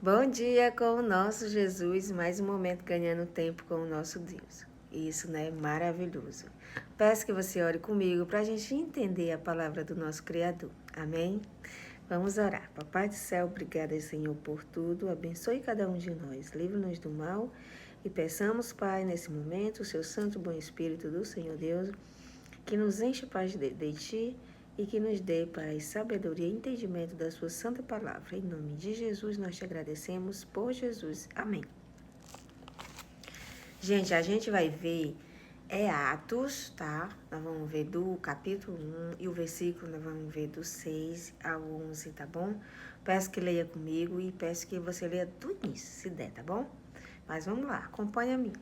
Bom dia com o nosso Jesus, mais um momento ganhando tempo com o nosso Deus. Isso, né? Maravilhoso. Peço que você ore comigo para a gente entender a palavra do nosso Criador. Amém? Vamos orar. Papai do céu, obrigada, Senhor, por tudo. Abençoe cada um de nós. Livre-nos do mal e peçamos, Pai, nesse momento, o seu santo bom Espírito do Senhor Deus, que nos enche paz de Ti e que nos dê, Pai, sabedoria e entendimento da Sua santa palavra. Em nome de Jesus, nós te agradecemos por Jesus. Amém. Gente, a gente vai ver Atos, tá? Nós vamos ver do capítulo 1 e o versículo nós vamos ver do 6 ao 11, tá bom? Peço que leia comigo e peço que você leia do início, se der, tá bom? Mas vamos lá, acompanha-me.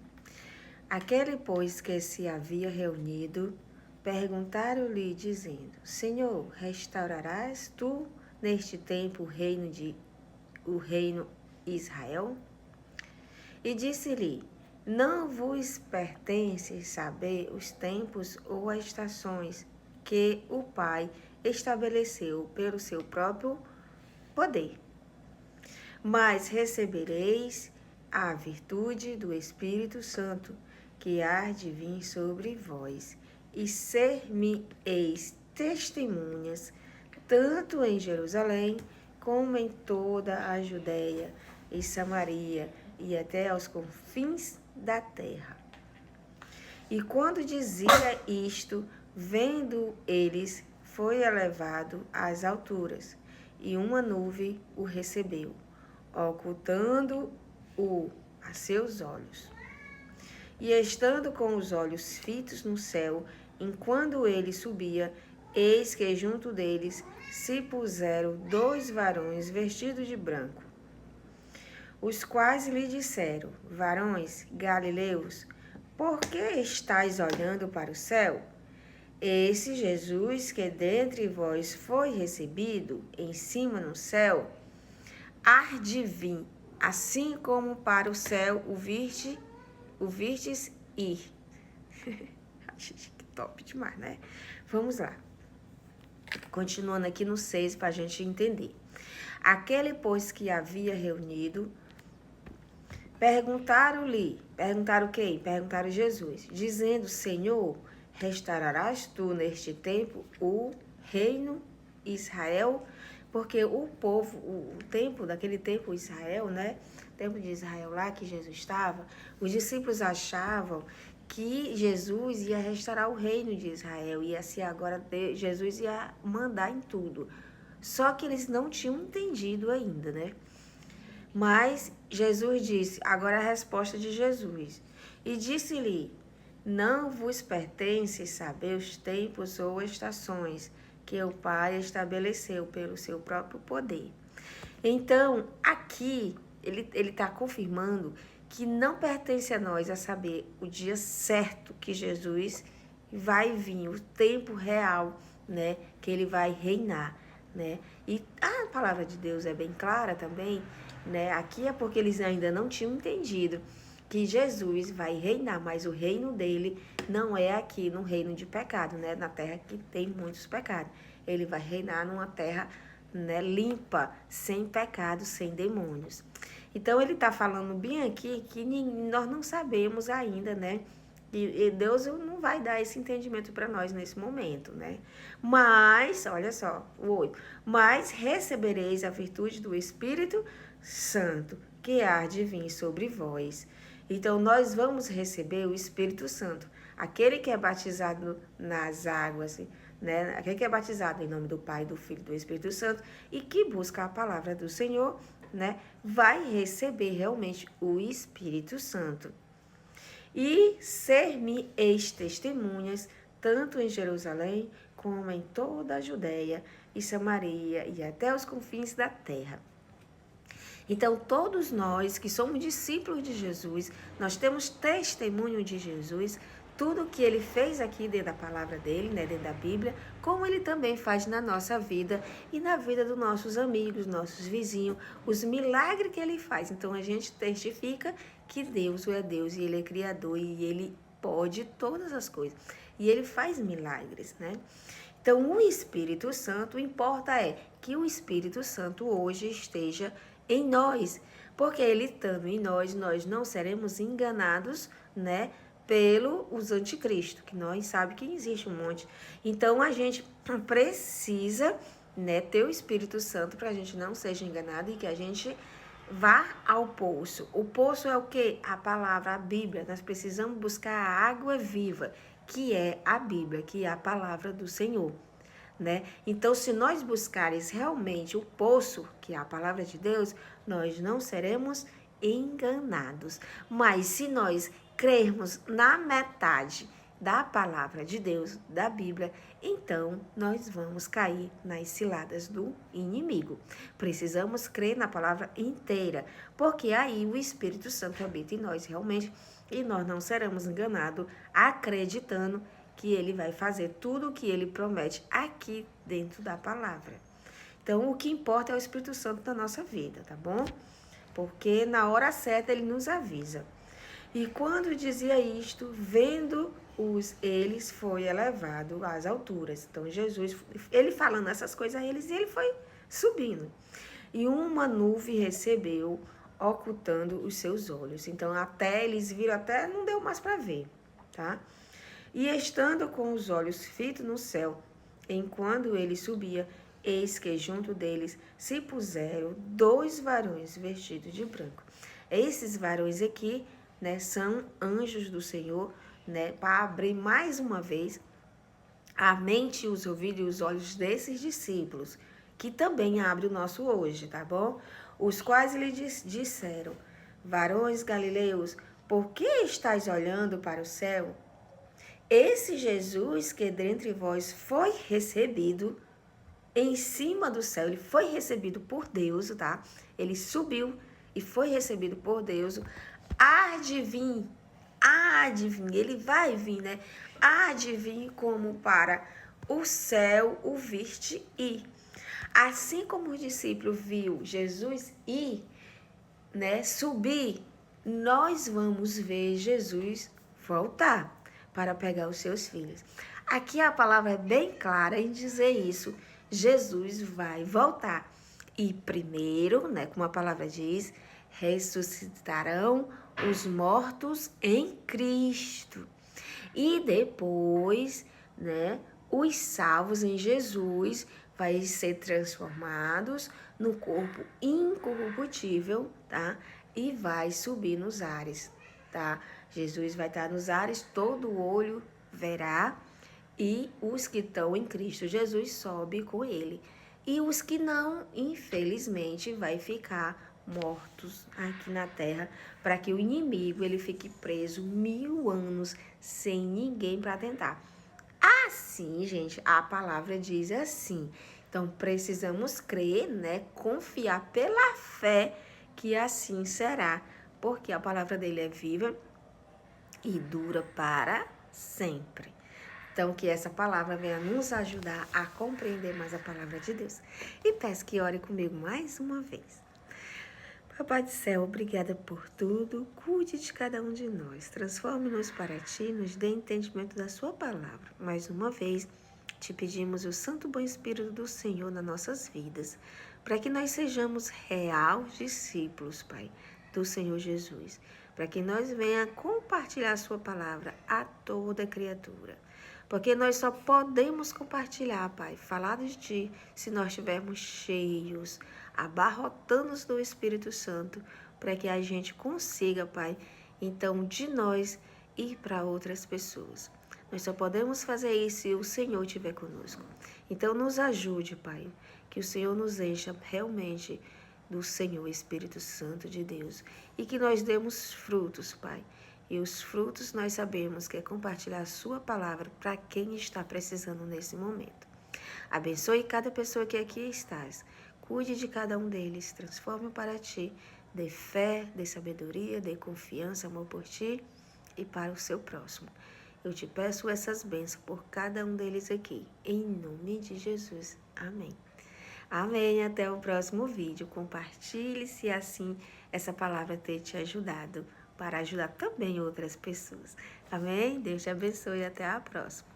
Aquele, pois, que se havia reunido, perguntaram-lhe, dizendo: Senhor, restaurarás tu neste tempo o reino Israel? E disse-lhe: Não vos pertence saber os tempos ou as estações que o Pai estabeleceu pelo seu próprio poder. Mas recebereis a virtude do Espírito Santo, que há de vir sobre vós, e ser-me-eis testemunhas, tanto em Jerusalém, como em toda a Judéia e Samaria, e até aos confins da terra. E quando dizia isto, vendo eles, foi elevado às alturas, e uma nuvem o recebeu, ocultando-o a seus olhos. E estando com os olhos fitos no céu, enquanto ele subia, eis que junto deles se puseram 2 varões vestidos de branco, os quais lhe disseram: Varões galileus, por que estáis olhando para o céu? Esse Jesus que dentre vós foi recebido em cima no céu, há de vir, assim como para o céu o vistes ir. Que top demais, né? Vamos lá. Continuando aqui no 6 para a gente entender. Aquele, pois, que havia reunido, perguntaram quem? Perguntaram Jesus, dizendo: Senhor, restaurarás tu neste tempo o reino Israel? Porque o povo, o tempo, daquele tempo Israel, né? O tempo de Israel lá que Jesus estava, os discípulos achavam que Jesus ia restaurar o reino de Israel, e assim agora Jesus ia mandar em tudo. Só que eles não tinham entendido ainda, né? Mas Jesus disse, agora a resposta de Jesus. E disse-lhe: Não vos pertence saber os tempos ou estações que o Pai estabeleceu pelo seu próprio poder. Então, aqui, ele está confirmando que não pertence a nós a saber o dia certo que Jesus vai vir, o tempo real, né, que ele vai reinar, né? E a palavra de Deus é bem clara também, né? Aqui é porque eles ainda não tinham entendido que Jesus vai reinar, mas o reino dele não é aqui no reino de pecado, né? Na terra que tem muitos pecados. Ele vai reinar numa terra, né, limpa, sem pecado, sem demônios. Então ele está falando bem aqui que nós não sabemos ainda, né? E Deus não vai dar esse entendimento para nós nesse momento, né? Mas, olha só, o 8. Mas recebereis a virtude do Espírito Santo, que há de vir sobre vós. Então, nós vamos receber o Espírito Santo. Aquele que é batizado nas águas, né? Aquele que é batizado em nome do Pai, do Filho e do Espírito Santo e que busca a palavra do Senhor, né? Vai receber realmente o Espírito Santo. E ser-me-eis testemunhas, tanto em Jerusalém, como em toda a Judéia e Samaria, e até os confins da terra. Então, todos nós que somos discípulos de Jesus, nós temos testemunho de Jesus, tudo que ele fez aqui dentro da palavra dele, né, dentro da Bíblia, como ele também faz na nossa vida e na vida dos nossos amigos, nossos vizinhos, os milagres que ele faz. Então, a gente testifica que Deus é Deus e ele é Criador e ele pode todas as coisas. E ele faz milagres, né? Então, o Espírito Santo, o importa é que o Espírito Santo hoje esteja em nós, porque ele estando em nós, nós não seremos enganados, né, pelos anticristos, que nós sabemos que existe um monte. Então, a gente precisa, né, ter o Espírito Santo para a gente não seja enganado e que a gente vá ao poço. O poço é o quê? A palavra, a Bíblia. Nós precisamos buscar a água viva, que é a Bíblia, que é a palavra do Senhor. Né? Então, se nós buscares realmente o poço, que é a palavra de Deus, nós não seremos enganados. Mas se nós crermos na metade da palavra de Deus, da Bíblia, então nós vamos cair nas ciladas do inimigo. Precisamos crer na palavra inteira, porque aí o Espírito Santo habita em nós realmente e nós não seremos enganados acreditando que ele vai fazer tudo o que ele promete aqui dentro da palavra. Então, o que importa é o Espírito Santo na nossa vida, tá bom? Porque na hora certa ele nos avisa. E quando dizia isto, vendo-os, eles foi elevado às alturas. Então, Jesus, ele falando essas coisas a eles, e ele foi subindo. E uma nuvem recebeu, ocultando os seus olhos. Então, até eles viram, até não deu mais para ver, tá? E estando com os olhos fitos no céu, enquanto ele subia, eis que junto deles se puseram 2 varões vestidos de branco. Esses varões aqui, né, são anjos do Senhor, né, para abrir mais uma vez a mente, os ouvidos e os olhos desses discípulos, que também abre o nosso hoje, tá bom? Os quais lhe disseram: varões galileus, por que estáis olhando para o céu? Esse Jesus que dentre vós foi recebido em cima do céu, ele foi recebido por Deus, tá? Ele subiu e foi recebido por Deus. Há de vir, ele vai vir, né? Há de vir como para o céu o viste ir. Assim como o discípulo viu Jesus ir, né, subir, nós vamos ver Jesus voltar para pegar os seus filhos. Aqui a palavra é bem clara em dizer isso. Jesus vai voltar. E primeiro, né, como a palavra diz, ressuscitarão os mortos em Cristo. E depois, né, os salvos em Jesus vai ser transformados no corpo incorruptível, tá? E vai subir nos ares, tá? Jesus vai estar nos ares, todo olho verá, e os que estão em Cristo Jesus sobe com ele. E os que não, infelizmente, vai ficar mortos aqui na terra, para que o inimigo ele fique preso 1000 anos sem ninguém para tentar. Assim, gente, a palavra diz assim. Então, precisamos crer, né? Confiar pela fé que assim será, porque a palavra dele é viva e dura para sempre. Então, que essa palavra venha nos ajudar a compreender mais a palavra de Deus. E peço que ore comigo mais uma vez. Papai do céu, obrigada por tudo. Cuide de cada um de nós. Transforme-nos para ti, nos dê entendimento da sua palavra. Mais uma vez, te pedimos o Santo Bom Espírito do Senhor nas nossas vidas, para que nós sejamos reais discípulos, Pai, do Senhor Jesus, para que nós venha compartilhar a sua palavra a toda criatura. Porque nós só podemos compartilhar, Pai, falar de Ti, se nós estivermos cheios, abarrotados do Espírito Santo, para que a gente consiga, Pai, então de nós ir para outras pessoas. Nós só podemos fazer isso se o Senhor estiver conosco. Então nos ajude, Pai, que o Senhor nos encha realmente do Senhor Espírito Santo de Deus e que nós demos frutos, Pai. E os frutos nós sabemos que é compartilhar a sua palavra para quem está precisando nesse momento. Abençoe cada pessoa que aqui estás. Cuide de cada um deles. Transforme para ti. Dê fé, dê sabedoria, dê confiança, amor por ti e para o seu próximo. Eu te peço essas bênçãos por cada um deles aqui. Em nome de Jesus. Amém. Amém. Até o próximo vídeo. Compartilhe se assim essa palavra ter te ajudado, para ajudar também outras pessoas. Amém? Deus te abençoe e até a próxima.